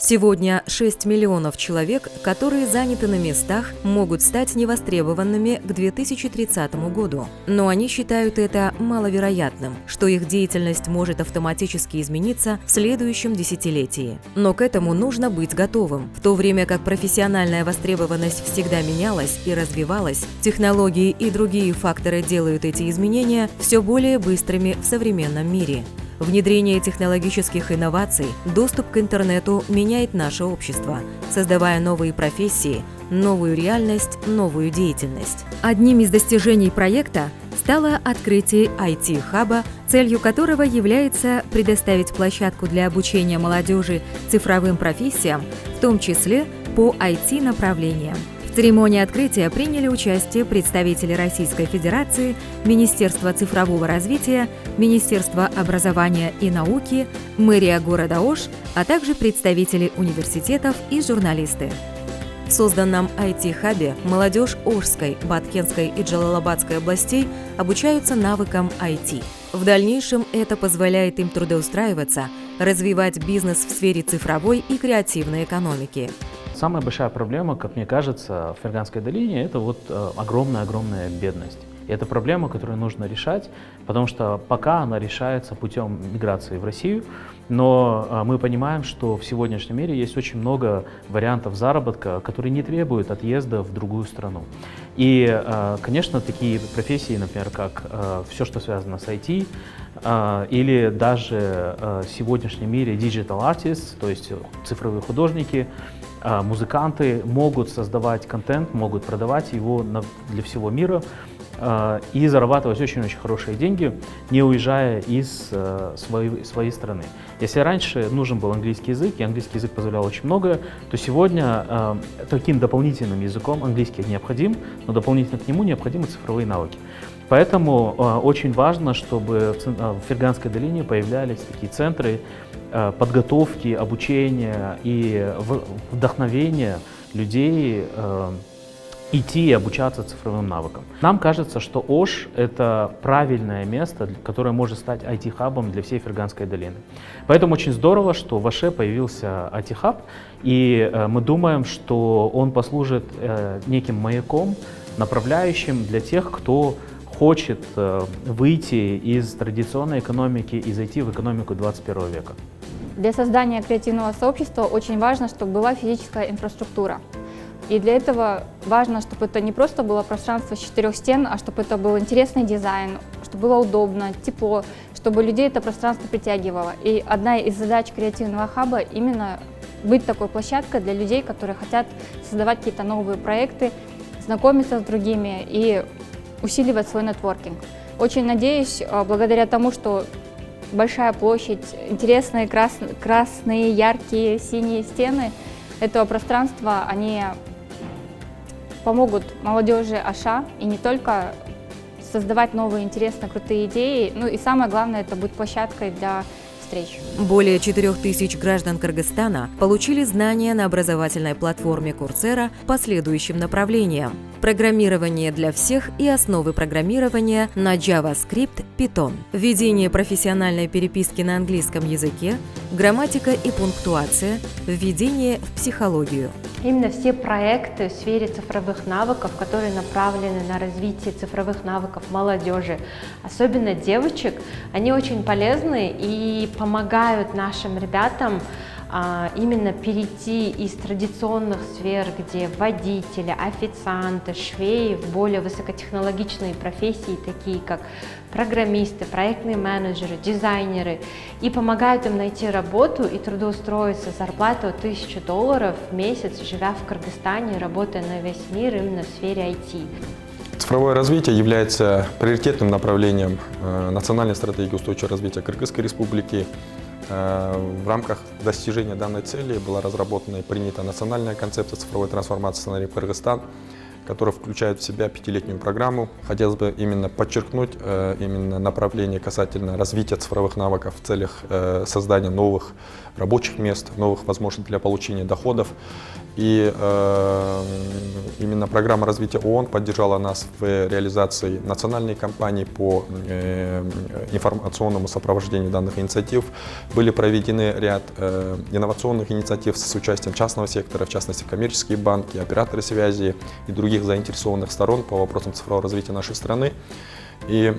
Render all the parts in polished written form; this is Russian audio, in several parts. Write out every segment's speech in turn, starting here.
Сегодня 6 миллионов человек, которые заняты на местах, могут стать невостребованными к 2030 году. Но они считают это маловероятным, что их деятельность может автоматически измениться в следующем десятилетии. Но к этому нужно быть готовым. В то время как профессиональная востребованность всегда менялась и развивалась, технологии и другие факторы делают эти изменения все более быстрыми в современном мире. Внедрение технологических инноваций, доступ к интернету меняет наше общество, создавая новые профессии, новую реальность, новую деятельность. Одним из достижений проекта стало открытие IT-хаба, целью которого является предоставить площадку для обучения молодежи цифровым профессиям, в том числе по IT-направлениям. В церемонии открытия приняли участие представители Российской Федерации, Министерства цифрового развития, Министерства образования и науки, мэрия города Ош, а также представители университетов и журналисты. В созданном IT-хабе молодежь Ошской, Баткенской и Джалалабадской областей обучаются навыкам IT. В дальнейшем это позволяет им трудоустраиваться, развивать бизнес в сфере цифровой и креативной экономики. Самая большая проблема, как мне кажется, в Ферганской долине – это огромная бедность. И это проблема, которую нужно решать, потому что пока она решается путем миграции в Россию, но мы понимаем, что в сегодняшнем мире есть очень много вариантов заработка, которые не требуют отъезда в другую страну. И, конечно, такие профессии, например, как все, что связано с IT, или даже в сегодняшнем мире digital artists, то есть цифровые художники, музыканты могут создавать контент, могут продавать его для всего мира и зарабатывать очень-очень хорошие деньги, не уезжая из своей страны. Если раньше нужен был английский язык, и английский язык позволял очень многое, то сегодня таким дополнительным языком английский необходим, но дополнительно к нему необходимы цифровые навыки. Поэтому очень важно, чтобы в Ферганской долине появлялись такие центры подготовки, обучения и вдохновения людей идти и обучаться цифровым навыкам. Нам кажется, что Ош – это правильное место, которое может стать IT-хабом для всей Ферганской долины. Поэтому очень здорово, что в Оше появился IT-хаб, и мы думаем, что он послужит неким маяком, направляющим для тех, кто хочет выйти из традиционной экономики и зайти в экономику 21 века. Для создания креативного сообщества очень важно, чтобы была физическая инфраструктура. И для этого важно, чтобы это не просто было пространство с 4 стен, а чтобы это был интересный дизайн, чтобы было удобно, тепло, чтобы людей это пространство притягивало. И одна из задач креативного хаба именно быть такой площадкой для людей, которые хотят создавать какие-то новые проекты, знакомиться с другими и усиливать свой нетворкинг. Очень надеюсь, благодаря тому, что большая площадь, интересные красные, яркие, синие стены этого пространства, они помогут молодежи Оша и не только создавать новые, интересные, крутые идеи, ну и самое главное, это быть площадкой для встреч. Более 4000 граждан Кыргызстана получили знания на образовательной платформе Coursera по следующим направлениям: программирование для всех и основы программирования на JavaScript, Python, введение профессиональной переписки на английском языке, грамматика и пунктуация, введение в психологию. Именно все проекты в сфере цифровых навыков, которые направлены на развитие цифровых навыков молодежи, особенно девочек, они очень полезны и помогают нашим ребятам именно перейти из традиционных сфер, где водители, официанты, швеи, в более высокотехнологичные профессии, такие как программисты, проектные менеджеры, дизайнеры, и помогают им найти работу и трудоустроиться с зарплатой от $1000 в месяц, живя в Кыргызстане, работая на весь мир именно в сфере IT. Цифровое развитие является приоритетным направлением национальной стратегии устойчивого развития Кыргызской республики. В рамках достижения данной цели была разработана и принята национальная концепция цифровой трансформации «Сценарий в Кыргызстан». который включает в себя 5-летнюю программу. Хотелось бы именно подчеркнуть именно направление касательно развития цифровых навыков в целях создания новых рабочих мест, новых возможностей для получения доходов. И именно программа развития ООН поддержала нас в реализации национальной кампании по информационному сопровождению данных инициатив. Были проведены ряд инновационных инициатив с участием частного сектора, в частности коммерческие банки, операторы связи и других заинтересованных сторон по вопросам цифрового развития нашей страны. И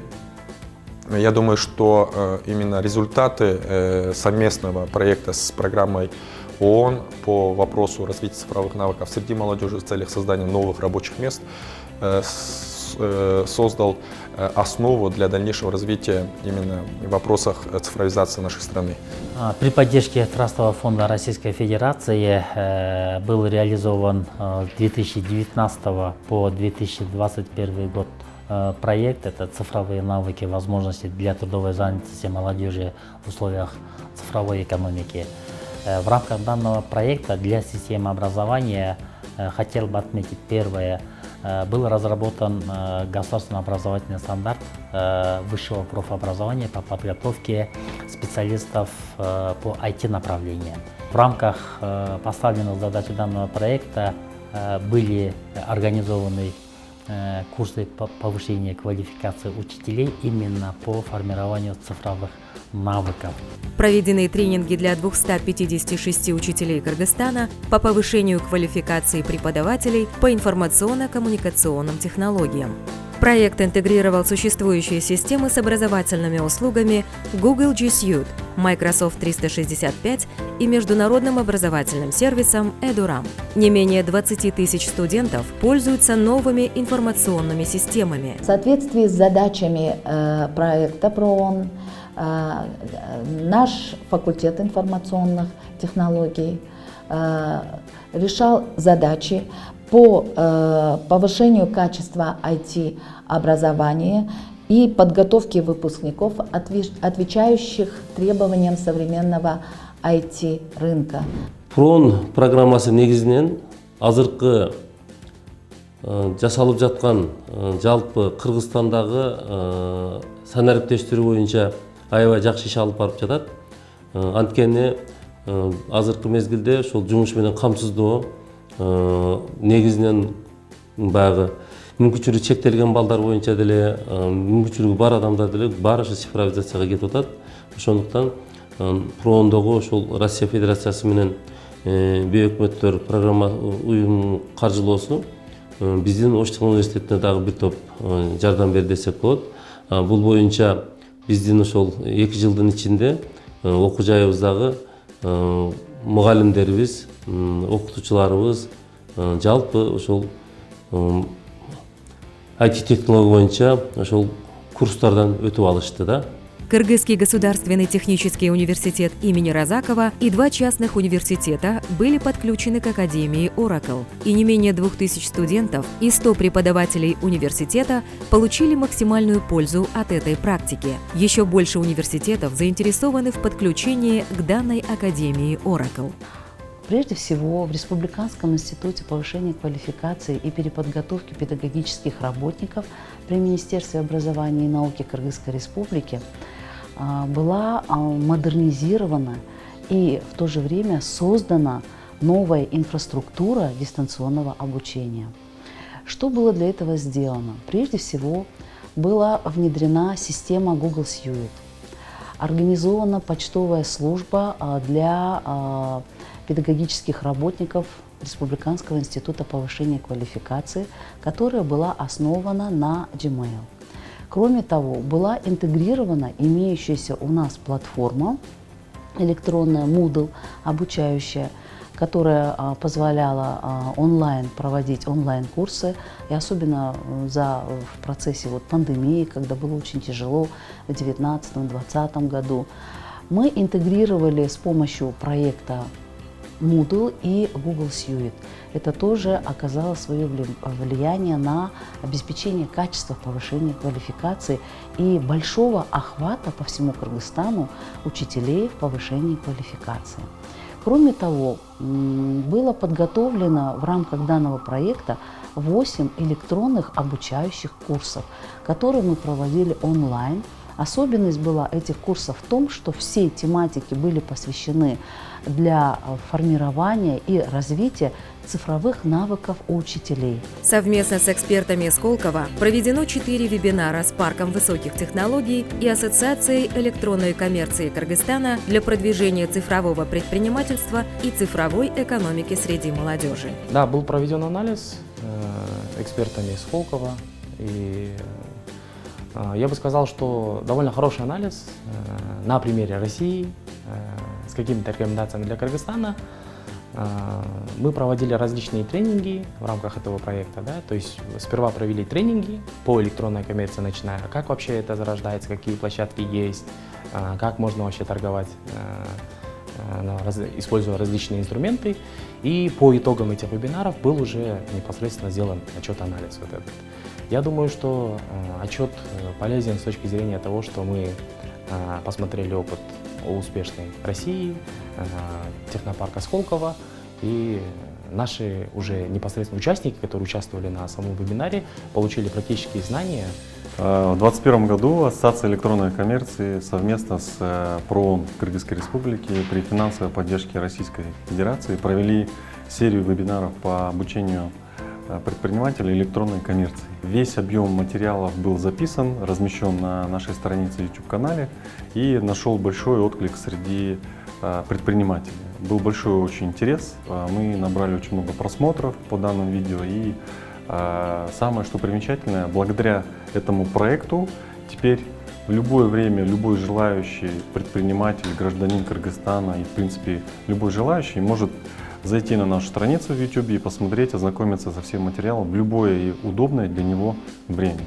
я думаю, что именно результаты совместного проекта с программой ООН по вопросу развития цифровых навыков среди молодежи в целях создания новых рабочих мест создал основу для дальнейшего развития именно в вопросах цифровизации нашей страны. При поддержке Трастового фонда Российской Федерации был реализован с 2019 по 2021 год проект. Это цифровые навыки, возможности для трудовой занятости молодежи в условиях цифровой экономики. В рамках данного проекта для системы образования хотел бы отметить первое. Был разработан государственный образовательный стандарт высшего профобразования по подготовке специалистов по IT-направлениям. В рамках поставленных задач данного проекта были организованы курсы по повышению квалификации учителей именно по формированию цифровых навыков. Проведены тренинги для 256 учителей Кыргызстана по повышению квалификации преподавателей по информационно-коммуникационным технологиям. Проект интегрировал существующие системы с образовательными услугами Google G Suite, Microsoft 365 и международным образовательным сервисом Eduram. Не менее 20 тысяч студентов пользуются новыми информационными системами. В соответствии с задачами проекта ПРООН, наш факультет информационных технологий решал задачи по повышению качества IT-образования и подготовке выпускников, отвечающих требованиям современного IT-рынка. ПРООН программасы негізінен азыркы жасалып жатқан жалпы Кыргызстандағы сан әріптештері бойынша аябай жакшы иш алып барып жатат. Анткени азыркы мезгилде ошол жумуш менен камсыздоо негизинен баягы мүмкүнчүлүгү чектелген балдар боюнча деле мүмкүнчүлүгү бар адамдар деле баары цифровизацияга кетип атат. Ошондуктан ПРООНдогу ошол Россия Федерациясы менен бейөкмөттөр программа уюм каржылоосу биздин Ош университетине дагы бир топ жардам берди десек болот. Бул боюнча биздин ошол 2 жылдын ичинде окуу жайыбыздагы мугалимдерибиз, окутуучуларыбыз жалпы ошол IT-технология боюнча ошол курстардан өтүп алышты да. Кыргызский государственный технический университет имени Разакова и 2 частных университета были подключены к Академии Oracle, и не менее 2000 студентов и 100 преподавателей университета получили максимальную пользу от этой практики. Еще больше университетов заинтересованы в подключении к данной Академии Oracle. Прежде всего, в Республиканском институте повышения квалификации и переподготовки педагогических работников при Министерстве образования и науки Кыргызской Республики была модернизирована и в то же время создана новая инфраструктура дистанционного обучения. Что было для этого сделано? Прежде всего, была внедрена система Google Suite, организована почтовая служба для педагогических работников Республиканского института повышения квалификации, которая была основана на Gmail. Кроме того, была интегрирована имеющаяся у нас платформа электронная Moodle, обучающая, которая позволяла онлайн проводить онлайн-курсы, и особенно в процессе пандемии, когда было очень тяжело в 2019-2020 году. Мы интегрировали с помощью проекта Moodle и Google Suite. Это тоже оказало свое влияние на обеспечение качества повышения квалификации и большого охвата по всему Кыргызстану учителей в повышении квалификации. Кроме того, было подготовлено в рамках данного проекта 8 электронных обучающих курсов, которые мы проводили онлайн. Особенность была этих курсов в том, что все тематики были посвящены для формирования и развития цифровых навыков у учителей. Совместно с экспертами Сколково проведено 4 вебинара с Парком высоких технологий и Ассоциацией электронной коммерции Кыргызстана для продвижения цифрового предпринимательства и цифровой экономики среди молодежи. Да, был проведен анализ экспертами Сколково, и я бы сказал, что довольно хороший анализ на примере России с какими-то рекомендациями для Кыргызстана. Мы проводили различные тренинги в рамках этого проекта, да, то есть сперва провели тренинги по электронной коммерции, начиная, как вообще это зарождается, какие площадки есть, как можно вообще торговать, используя различные инструменты. И по итогам этих вебинаров был уже непосредственно сделан отчет-анализ вот этот. Я думаю, что отчет полезен с точки зрения того, что мы посмотрели опыт успешной России, технопарка Сколково, и наши уже непосредственно участники, которые участвовали на самом вебинаре, получили практические знания. В 2021 году Ассоциация электронной коммерции совместно с ПРООН Кыргызской Республики при финансовой поддержке Российской Федерации провели серию вебинаров по обучению предпринимателей электронной коммерции. Весь объем материалов был записан, размещен на нашей странице YouTube-канале и нашел большой отклик среди предпринимателей. Был большой очень интерес, мы набрали очень много просмотров по данному видео, и самое что примечательное, благодаря этому проекту теперь в любое время любой желающий предприниматель, гражданин Кыргызстана и в принципе любой желающий может зайти на нашу страницу в YouTube и посмотреть, ознакомиться со всем материалом в любое и удобное для него время.